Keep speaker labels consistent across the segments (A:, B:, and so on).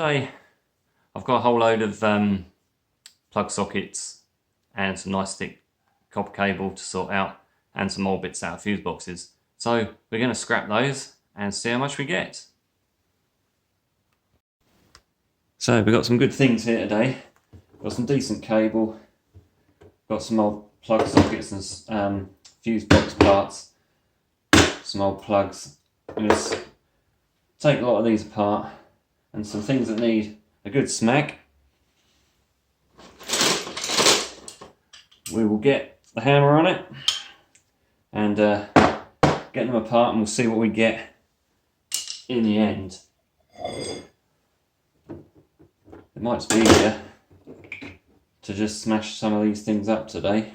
A: today I've got a whole load of plug sockets and some nice thick copper cable to sort out and some more bits out of fuse boxes. So we're going to scrap those and see how much we get. So we've got some good things here today. Got some decent cable, got some old plug sockets and fuse box parts, some old plugs. I'm going to take a lot of these apart and some things that need a good smack. We will get the hammer on it and get them apart, and we'll see what we get in the end. It might be easier to just smash some of these things up today.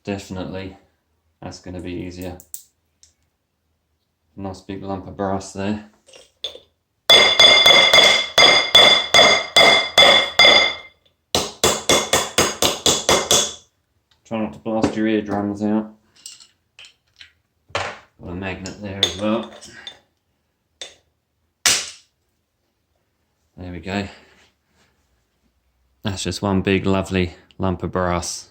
A: Definitely, that's going to be easier. Nice big lump of brass there. Try not to blast your eardrums out. Got a magnet there as well. There we go. That's just one big lovely lump of brass.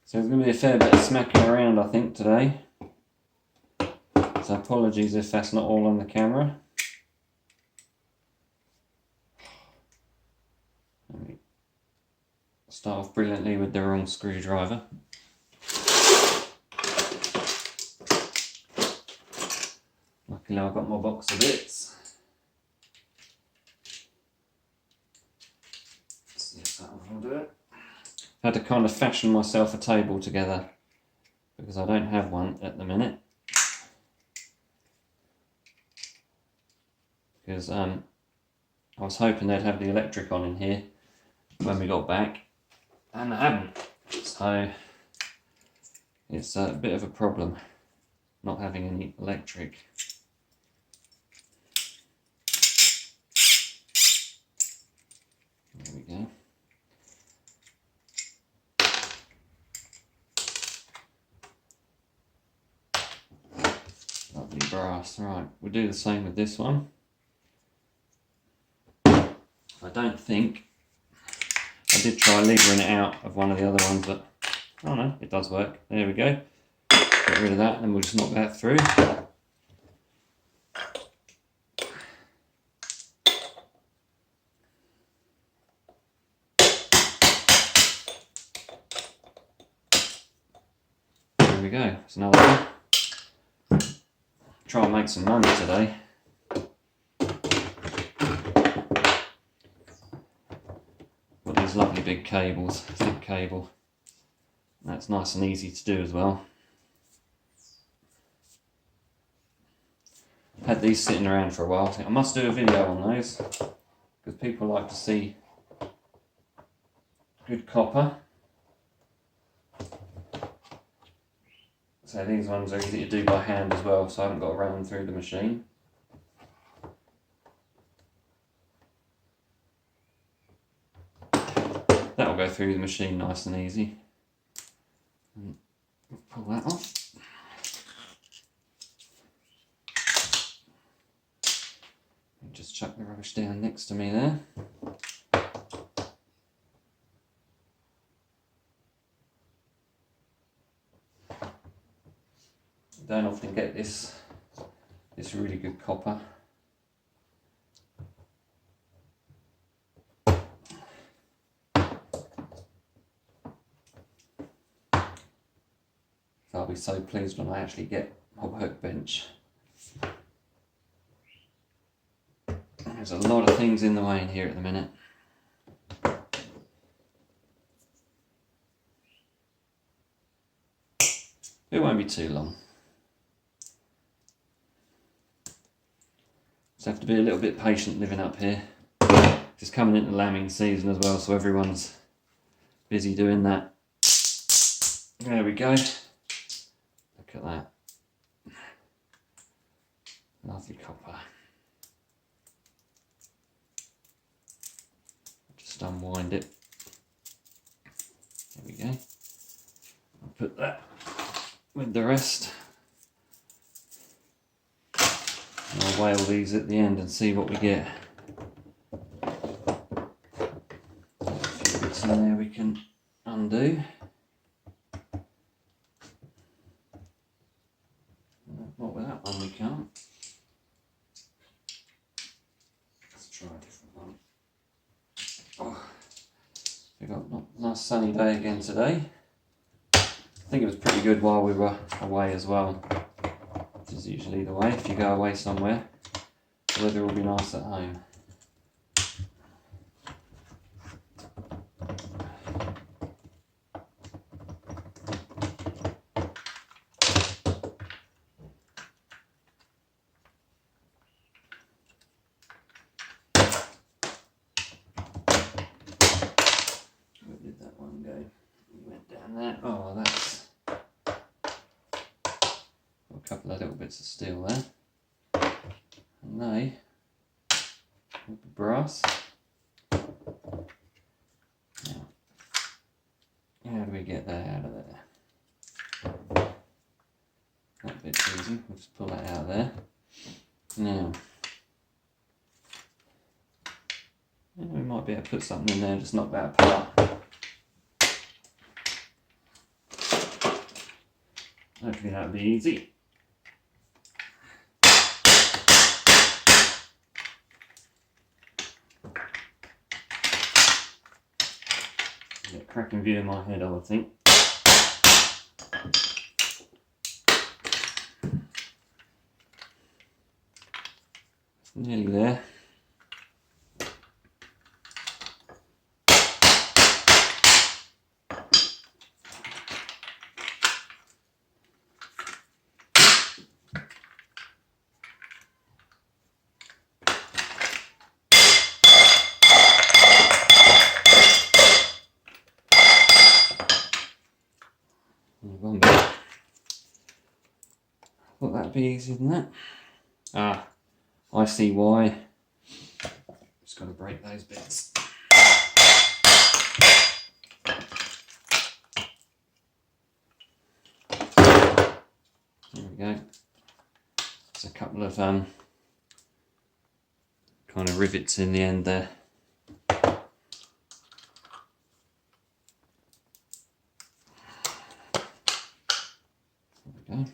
A: So there's going to be a fair bit of smacking around, I think, today. So apologies if that's not all on the camera. Start off brilliantly with the wrong screwdriver. Luckily I've got my box of bits. Let's see if that one will do it. I had to kind of fashion myself a table together because I don't have one at the minute. Because I was hoping they'd have the electric on in here when we got back, and they haven't. So it's a bit of a problem not having any electric. There we go. Lovely brass. Right, we'll do the same with this one. I don't think, I did try levering it out of one of the other ones, but oh no, it does work. There we go. Get rid of that, and then we'll just knock that through. There we go. That's another one. Try and make some money today. Got these lovely big cables, thick cable. That's nice and easy to do as well. Had these sitting around for a while. I think I must do a video on those because people like to see good copper. So these ones are easy to do by hand as well, so I haven't got to run them through the machine. That'll go through the machine nice and easy. And pull that off. Just chuck the rubbish down next to me there. Don't often get this really good copper. I'll be so pleased when I actually get my workbench. There's a lot of things in the way in here at the minute. It won't be too long. Just have to be a little bit patient living up here. It's coming into lambing season as well, so everyone's busy doing that. There we go. Look at that. Lovely copper. unwind it. There we go. I'll put that with the rest. And I'll weigh all these at the end and see what we get. A few bits in there we can undo. Not with that one we can't. Let's try a different one. Oh, we've got a nice sunny day again today. I think it was pretty good while we were away as well, which is usually the way. If you go away somewhere, the weather will be nice at home. Where did that one go? It went down there. Oh, that's a couple of little bits of steel there. And they will be brass. Now, how do we get that out of there? That bit's easy. We'll just pull that out of there. Now, we might be able to put something in there and just knock that apart. Hopefully that'll be easy. Get a cracking view in my head, I would think. Nearly there. One bit. Thought that'd be easier than that. Ah, I see why. Just got to break those bits. There we go. There's a couple of kind of rivets in the end there. There we go.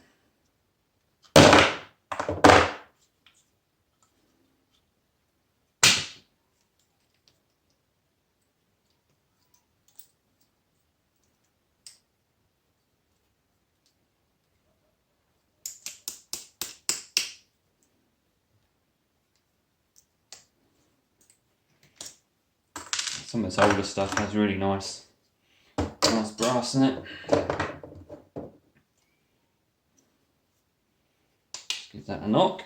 A: Some of this older stuff has really nice brass in it. Just give that a knock.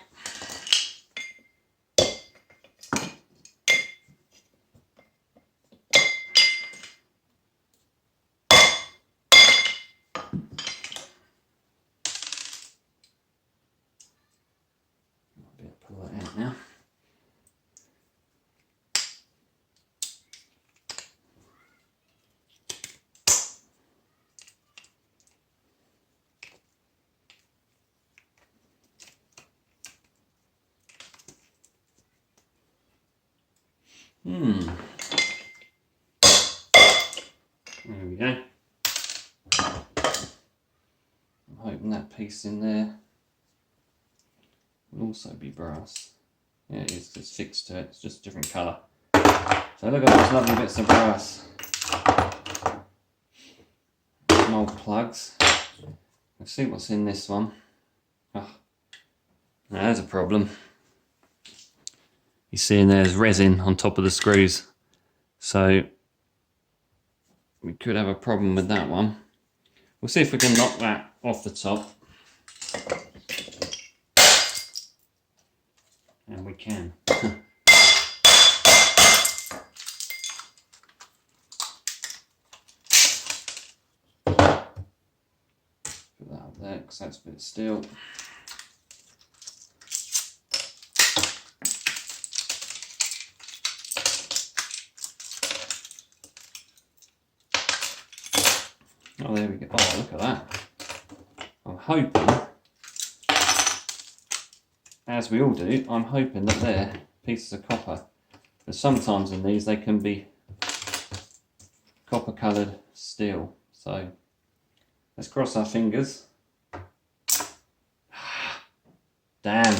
A: Might be able to pull that out now. There we go. I'm hoping that piece in there will also be brass. Yeah, it is. It's fixed to it. It's just a different colour. So look at those lovely bits of brass. Some old plugs. Let's see what's in this one. Oh, now there's a problem. You see in there's resin on top of the screws. So we could have a problem with that one. We'll see if we can knock that off the top. And we can. Put that up there because that's a bit of steel. Oh, there we go. Oh, look at that. I'm hoping, as we all do, I'm hoping that they're pieces of copper. But sometimes in these they can be copper coloured steel. So let's cross our fingers. Damn.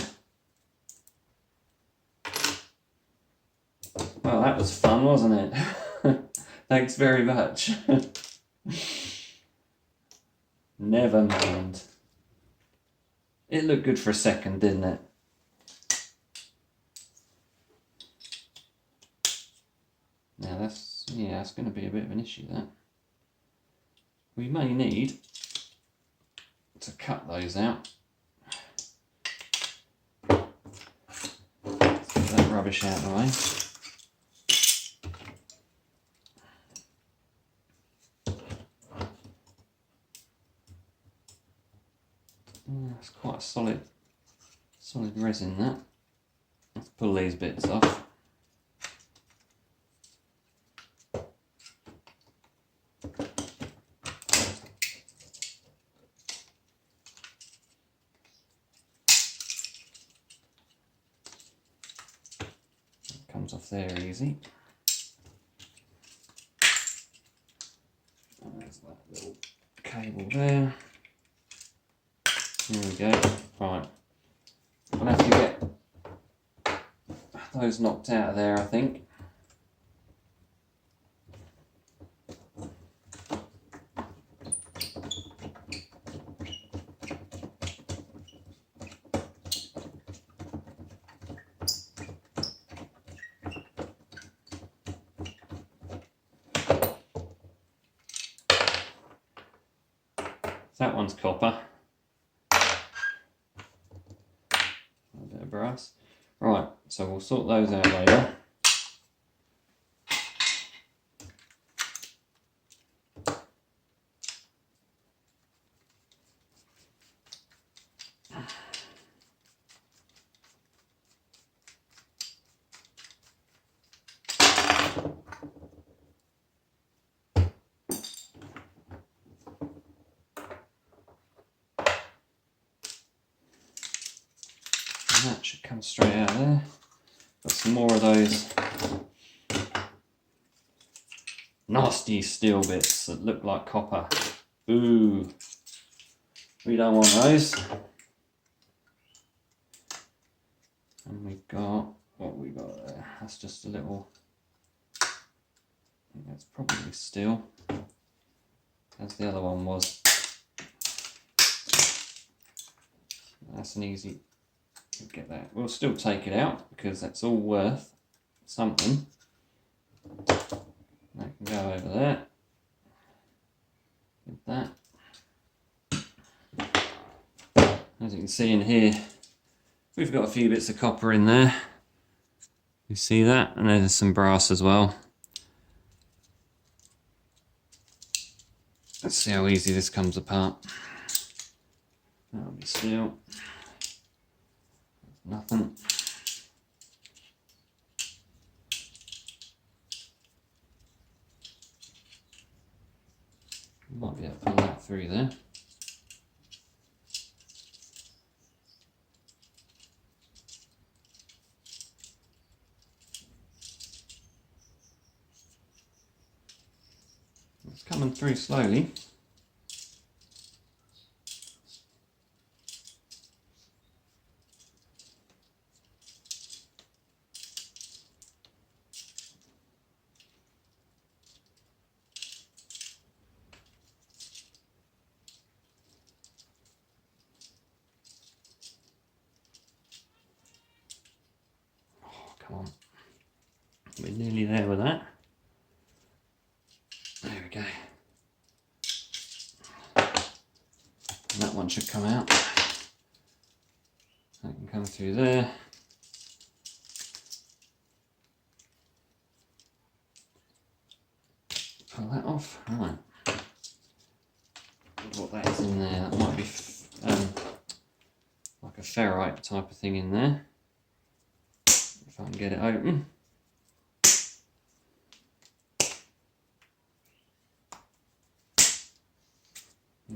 A: Well, that was fun, wasn't it? Thanks very much. Never mind. It looked good for a second, didn't it? Now that's going to be a bit of an issue, that. We may need to cut those out. Let's get that rubbish out of the way. It's quite a solid resin, that. Let's pull these bits off. Comes off there easy. And there's that little cable there. There we go. Right. I'm going to have to get those knocked out of there, I think. That one's copper. A bit of brass. Right, so we'll sort those out later. That should come straight out there. Got some more of those nasty steel bits that look like copper. Ooh, we don't want those. And we've got, what we got there? That's just a little, I think that's probably steel, as the other one was. That's an easy, get that. We'll still take it out because that's all worth something. That can go over there. Get that. As you can see in here, we've got a few bits of copper in there. You see that? And there's some brass as well. Let's see how easy this comes apart. That'll be steel. Nothing. Might be able to pull that through there. It's coming through slowly. Come on. We're nearly there with that. There we go. And that one should come out. That can come through there. Pull that off. Right. What that is in there. That might be like a ferrite type of thing in there. If I can get it open.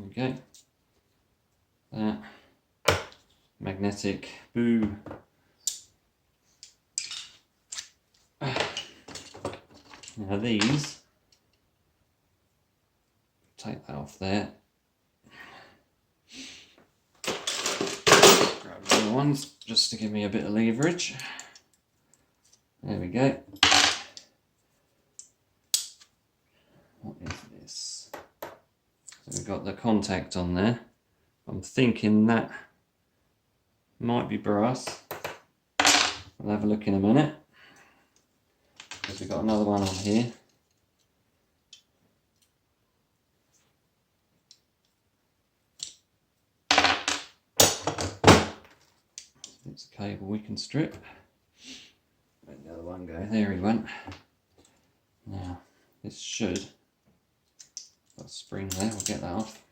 A: we go. That magnetic boo. Now these, take that off there. Grab the other ones just to give me a bit of leverage. There we go. What is this? So we've got the contact on there. I'm thinking that might be brass. We'll have a look in a minute. Because we've got another one on here. It's a cable we can strip. Where'd the other one go? There he went. Now, this should. Got a spring there, we'll get that off.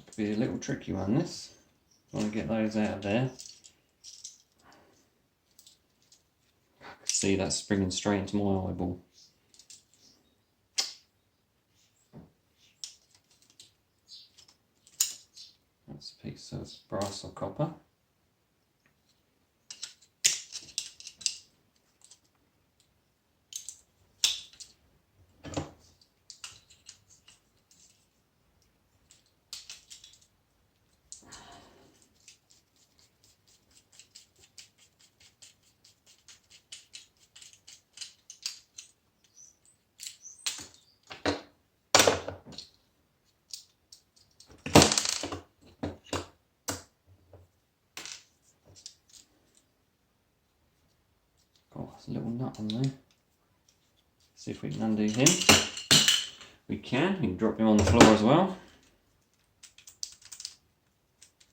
A: Could be a little tricky one, this. Want to get those out of there. I can see that springing straight into my eyeball. That's a piece of brass or copper. Oh, there's a little nut on there. See if we can undo him. We can drop him on the floor as well.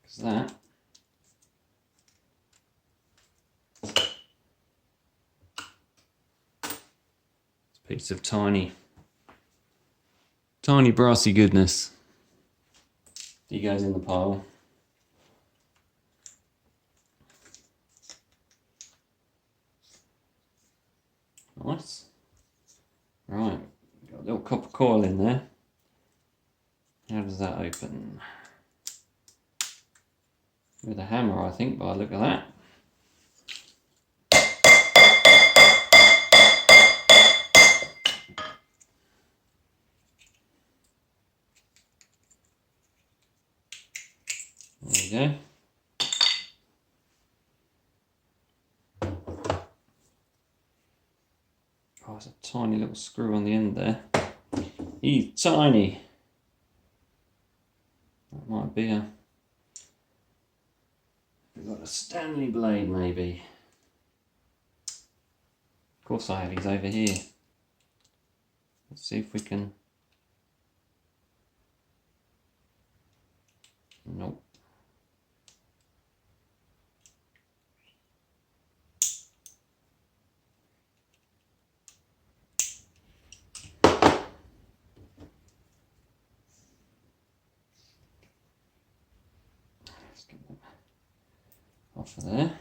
A: Because that it's a piece of tiny brassy goodness. He goes in the pile. Nice. Right, got a little copper coil in there. How does that open? With a hammer, I think, by the look of that. There you go. Oh, there's a tiny little screw on the end there. He's tiny. That might be a... We've got a Stanley blade, maybe. Of course I have, he's over here. Let's see if we can... Nope. Let's get that off of there.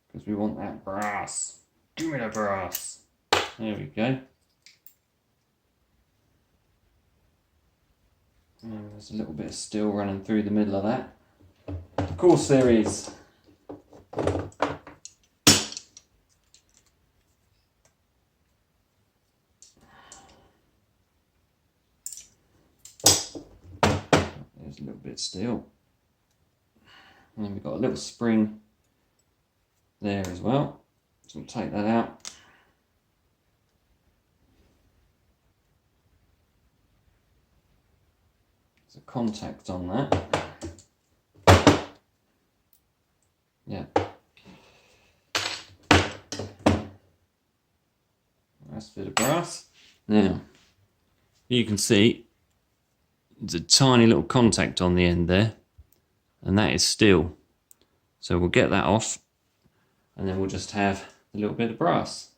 A: Because we want that brass. Give me the brass. There we go. And there's a little bit of steel running through the middle of that. Of course there is. There's a little bit of steel. And then we've got a little spring there as well. So we'll take that out. There's a contact on that. Yeah. That's a bit of brass. Now, you can see there's a tiny little contact on the end there, and that is steel. So we'll get that off, and then we'll just have a little bit of brass.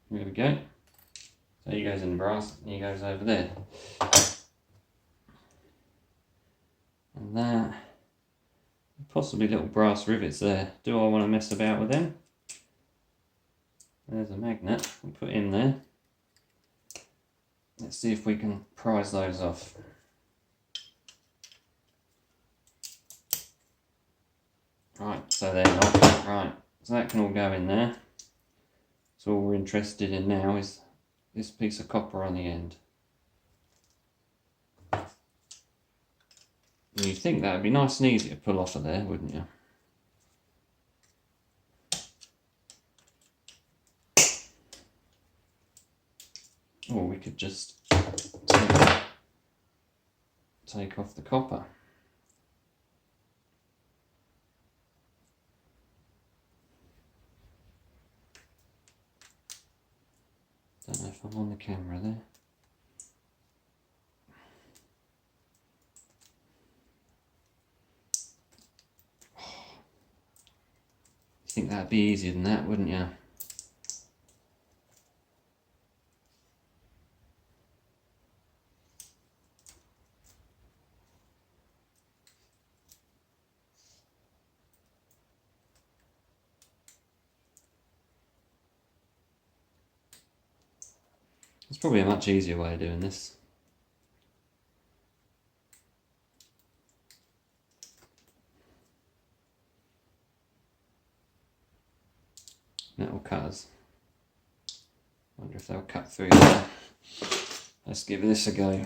A: There we go. So he goes in brass, and he goes over there. And that, possibly little brass rivets there. Do I want to mess about with them? There's a magnet we'll put in there. Let's see if we can prise those off. Right, so they're not. Right, so that can all go in there. So all we're interested in now is this piece of copper on the end. And you'd think that would be nice and easy to pull off of there, wouldn't you? Or we could just take off the copper. Don't know if I'm on the camera there. You think that'd be easier than that, wouldn't you? There's probably a much easier way of doing this. Metal cutters. Wonder if they'll cut through there. Let's give this a go.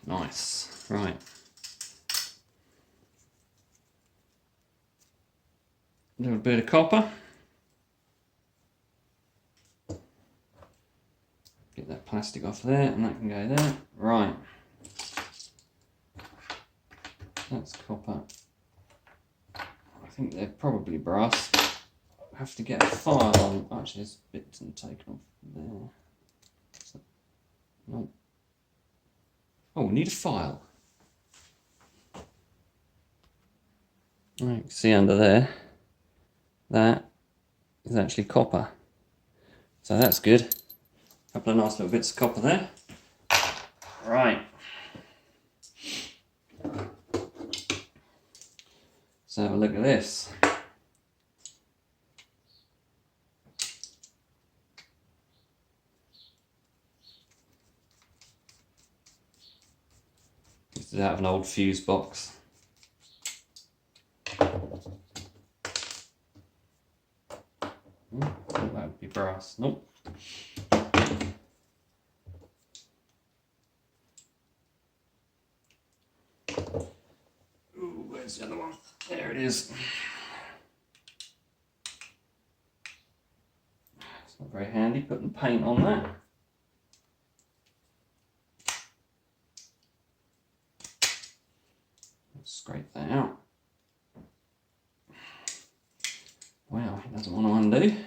A: Nice. Right. A little bit of copper. Get that plastic off there, and that can go there. Right. That's copper. I think they're probably brass. I have to get a file on. Actually, there's bits taken off there. No. Oh, we need a file. Right, see under there, that is actually copper. So that's good. A couple of nice little bits of copper there. Right. So have a look at this. This is out of an old fuse box. Thought that would be brass. Nope. Ooh, where's the other one? There it is. It's not very handy putting paint on that. Let's scrape that out. Wow, it doesn't want to undo.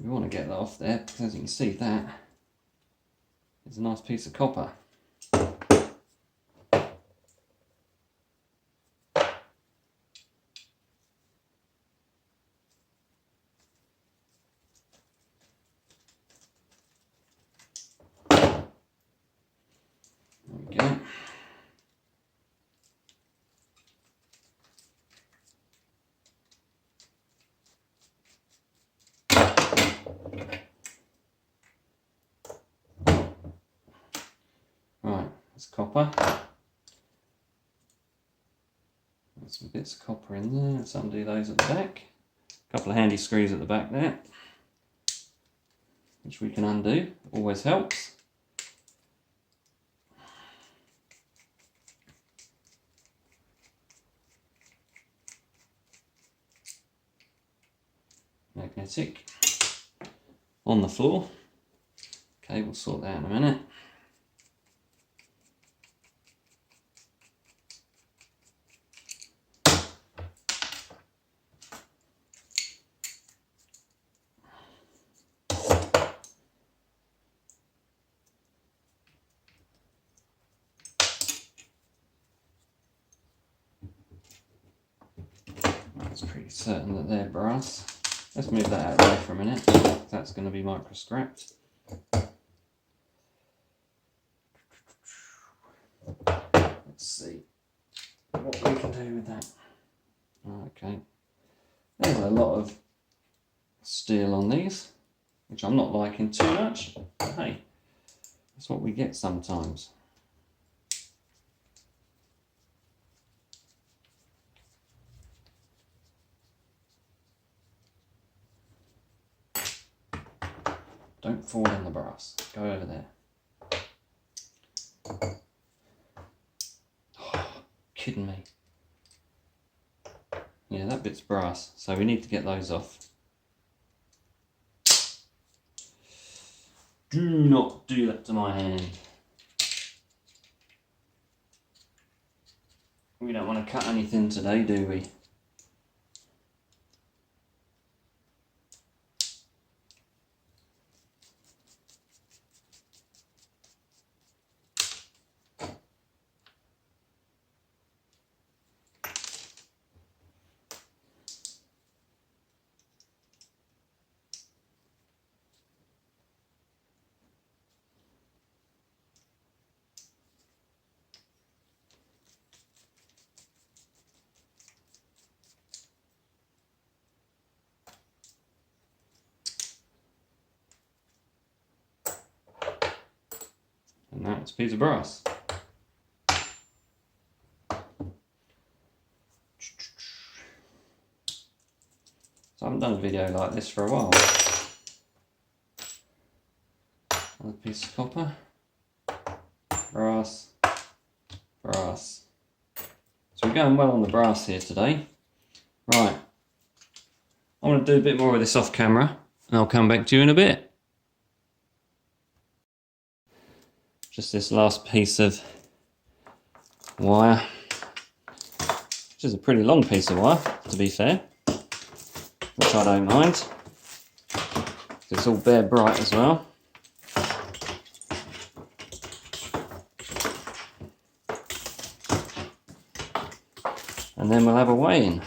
A: We want to get that off there because, as you can see, that is a nice piece of copper. There we go. Right, that's copper. There's some bits of copper in there. Let's undo those at the back. A couple of handy screws at the back there, which we can undo. Always helps. Magnetic on the floor. Okay, we'll sort that in a minute. It's pretty certain that they're brass. Let's move that out of the way for a minute. That's going to be micro-scrapped. Let's see what we can do with that. Okay, there's a lot of steel on these, which I'm not liking too much. But hey, that's what we get sometimes. Don't fall in the brass. Go over there. Oh, kidding me. Yeah, that bit's brass, so we need to get those off. Do not do that to my hand. We don't want to cut anything today, do we? And that's a piece of brass. So I haven't done a video like this for a while. Another piece of copper. Brass. Brass. So we're going well on the brass here today. Right. I want to do a bit more of this off camera and I'll come back to you in a bit. Just this last piece of wire, which is a pretty long piece of wire, to be fair, which I don't mind. It's all bare bright as well. And then we'll have a weigh-in.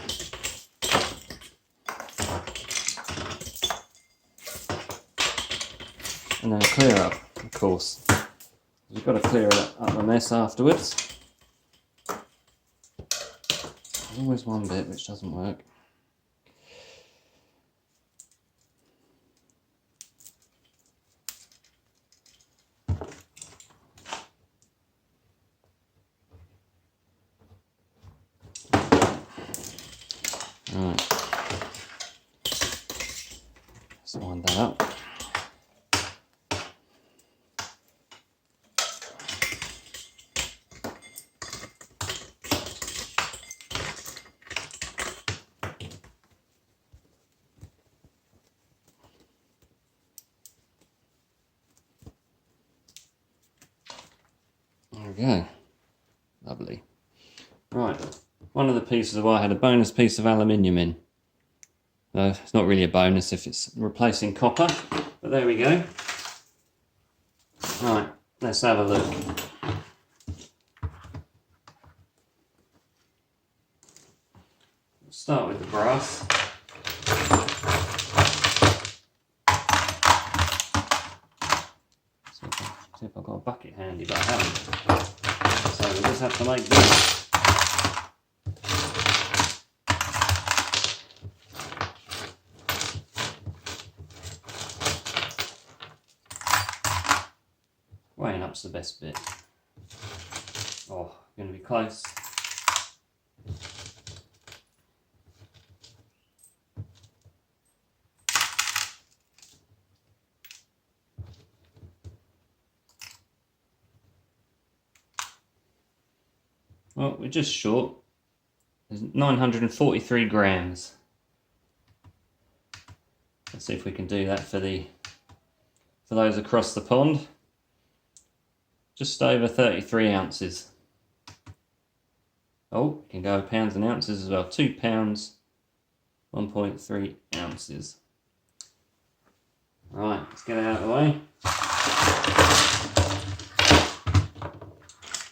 A: And then a clear up, of course. We've got to clear up the mess afterwards. There's always one bit which doesn't work. Right. Let's wind that up. There we go. Lovely. Right. One of the pieces of wire had a bonus piece of aluminium in. It's not really a bonus if it's replacing copper, but there we go. Right, let's have a look. We'll start with the brass. See if I've got a bucket handy, but I haven't. So we'll just have to make this. Weighing up's the best bit. Oh, going to be close. Well, we're just short. There's 943 grams. Let's see if we can do that for those across the pond. Just over 33 ounces. Oh, you can go pounds and ounces as well. 2 pounds, 1.3 ounces. Right, let's get it out of the way.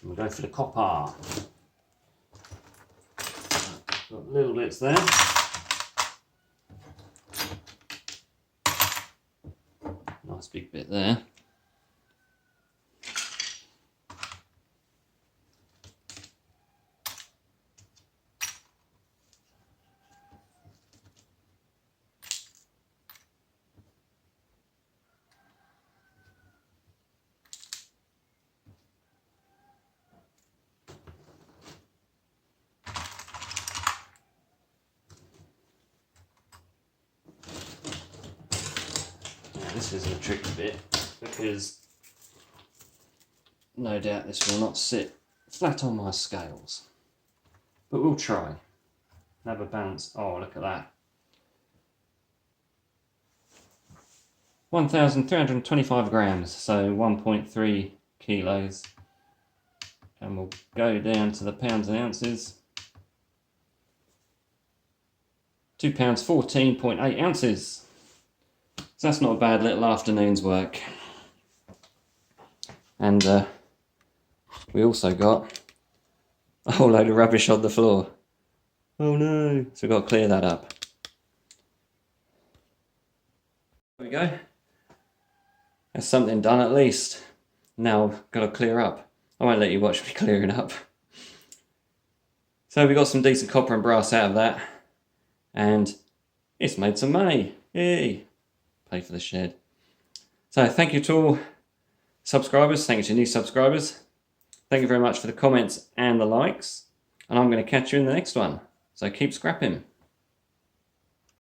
A: We'll go for the copper. Got little bits there. Nice big bit there. This is a tricky bit because no doubt this will not sit flat on my scales, but we'll try. Have a balance. Oh, look at that. 1,325 grams, so 1.3 kilos. And we'll go down to the pounds and ounces. 2 pounds, 14.8 ounces. So that's not a bad little afternoon's work. And we also got a whole load of rubbish on the floor. Oh no, so we've got to clear that up. There we go. That's something done at least. Now I've got to clear up. I won't let you watch me clearing up. So we got some decent copper and brass out of that. And it's made some money. Yay! Pay for the shed. So thank you to all subscribers. Thank you to new subscribers. Thank you very much for the comments and the likes. And I'm going to catch you in the next one. So keep scrapping.